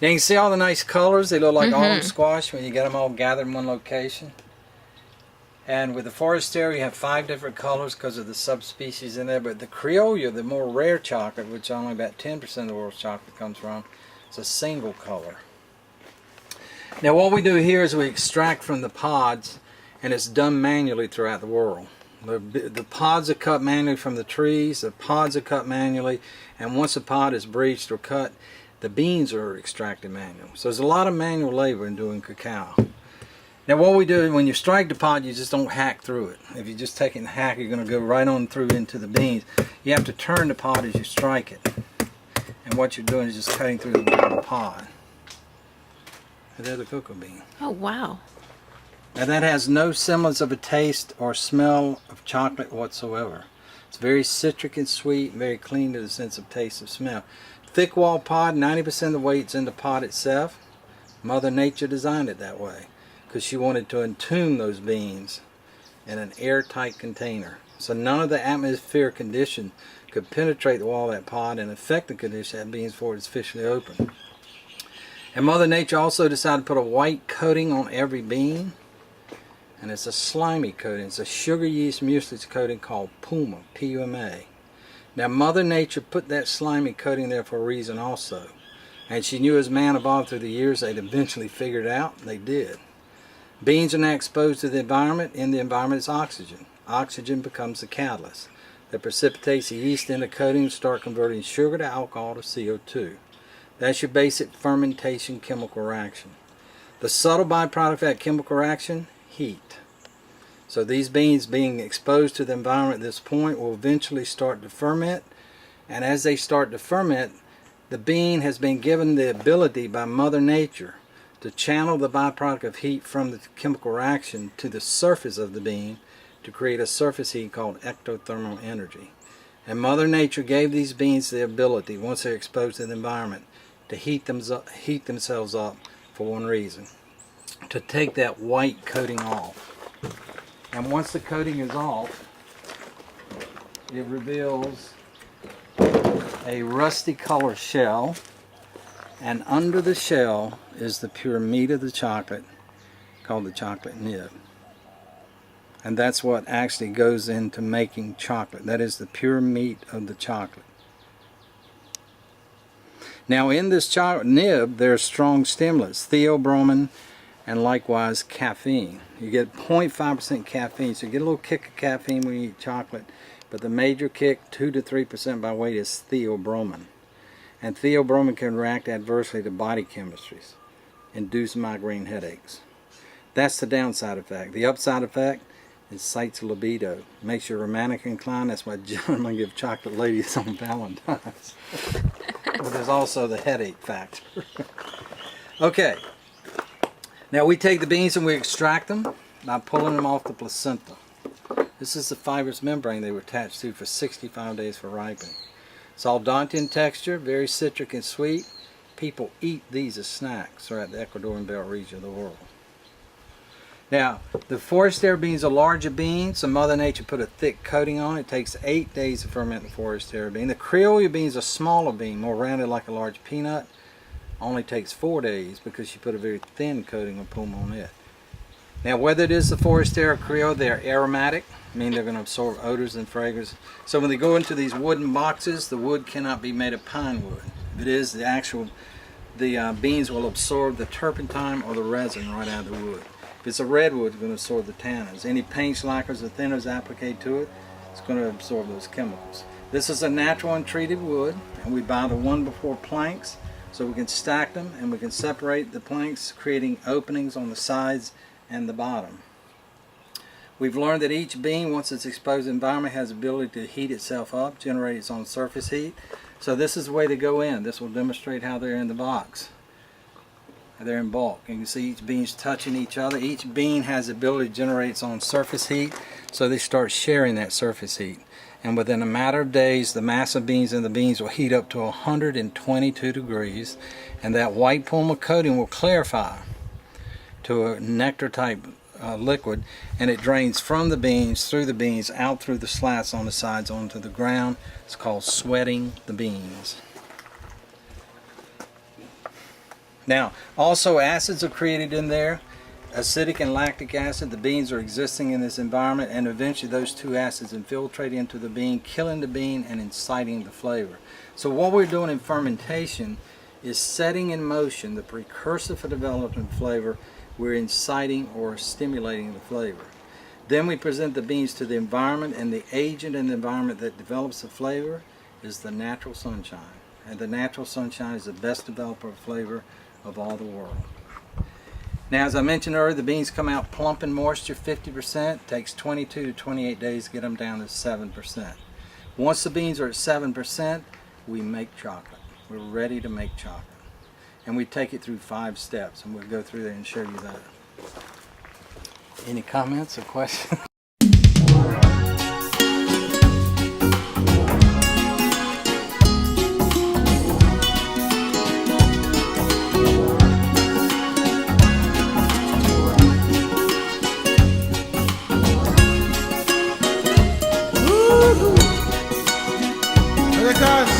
Now you can see all the nice colors. They look like autumn squash when you get them all gathered in one location. And with the Forastero, you have 5 different colors because of the subspecies in there. But the Criollo, the more rare chocolate, which only about 10% of the world's chocolate comes from, it's a single color. Now what we do here is we extract from the pods, and it's done manually throughout the world. The pods are cut manually from the trees, the pods are cut manually, and once a pod is bleached or cut, the beans are extracted manually. So there's a lot of manual labor in doing cacao. Now what we do, when you strike the pod, you just don't hack through it. If you just take it and hack, you're going to go right on through into the beans. You have to turn the pod as you strike it. And what you're doing is just cutting through the bottom of the pod. And there's the cocoa bean. Oh, wow. Now that has no semblance of a taste or smell of chocolate whatsoever. It's very citric and sweet, very clean to the sense of taste and smell. Thick wall pod, 90% of the weight's in the pod itself. Mother Nature designed it that way because she wanted to entomb those beans in an airtight container. So none of the atmospheric condition could penetrate the wall of that pod and affect the condition of that beans before it's officially open. And Mother Nature also decided to put a white coating on every bean. And it's a slimy coating. It's a sugar yeast mucilage coating called Puma, P-U-M-A. Now Mother Nature put that slimy coating there for a reason also. And she knew as man evolved through the years, they'd eventually figure it out. They did. Beans are now exposed to the environment. In the environment is oxygen. Oxygen becomes the catalyst that precipitates the yeast in the coating and start converting sugar to alcohol to CO2. That's your basic fermentation chemical reaction. The subtle byproduct of that chemical reaction, heat. So these beans being exposed to the environment at this point will eventually start to ferment, and as they start to ferment, the bean has been given the ability by Mother Nature to channel the byproduct of heat from the chemical reaction to the surface of the bean to create a surface heat called ectothermal energy. And Mother Nature gave these beans the ability, once they're exposed to the environment, to heat themselves up for one reason: to take that white coating off. And once the coating is off, it reveals a rusty color shell, and under the shell is the pure meat of the chocolate called the chocolate nib. And that's what actually goes into making chocolate. That is the pure meat of the chocolate. Now in this chocolate nib there's strong stimulants, theobromine and likewise caffeine. You get 0.5% caffeine, so you get a little kick of caffeine when you eat chocolate, but the major kick, 2 to 3% by weight, is theobromine. And theobromine can react adversely to body chemistries, induce migraine headaches. That's the downside effect. The upside effect is cites libido, makes you romantic inclined. That's why gentlemen give chocolate ladies on Valentine's. But there's also the headache factor. Okay, now we take the beans and we extract them by pulling them off the placenta. This is the fibrous membrane they were attached to for 65 days for ripening. It's all daunting in texture, very citric and sweet. People eat these as snacks throughout the Ecuadorian belt region of the world. Now, the Forastero beans are larger beans, so Mother Nature put a thick coating on it. It takes 8 days to ferment the Forastero bean. The Criollo beans are a smaller bean, more rounded like a large peanut. Only takes 4 days because she put a very thin coating of Puma on it. Now, whether it is the Forastero or Criollo, they're aromatic, meaning they're going to absorb odors and fragrance. So when they go into these wooden boxes, the wood cannot be made of pine wood. If it is, the beans will absorb the turpentine or the resin right out of the wood. If it's a redwood, it's going to absorb the tannins. Any paints, lacquers, or thinners applied to it, it's going to absorb those chemicals. This is a natural untreated wood, and we buy the one before planks so we can stack them and we can separate the planks, creating openings on the sides and the bottom. We've learned that each bean, once it's exposed to the environment, has the ability to heat itself up, generate its own surface heat. So this is the way they go in. This will demonstrate how they're in the box. They're in bulk. You can see each bean's touching each other. Each bean has the ability to generate its own surface heat, so they start sharing that surface heat. And within a matter of days, the mass of beans in the beans will heat up to 122 degrees, and that white Puma coating will clarify to a nectar type liquid, and it drains from the beans, through the beans, out through the slats on the sides onto the ground. It's called sweating the beans. Now, also acids are created in there. Acidic and lactic acid. The beans are existing in this environment, and eventually those two acids infiltrate into the bean, killing the bean and inciting the flavor. So what we're doing in fermentation is setting in motion the precursor for development of flavor. We're inciting or stimulating the flavor. Then we present the beans to the environment, and the agent in the environment that develops the flavor is the natural sunshine. And the natural sunshine is the best developer of flavor of all the world. Now, as I mentioned earlier, the beans come out plump in moisture, 50%. It takes 22 to 28 days to get them down to 7%. Once the beans are at 7%, we make chocolate. We're ready to make chocolate. And we take it through 5 steps, and we'll go through there and show you that. Any comments or questions? Look at us.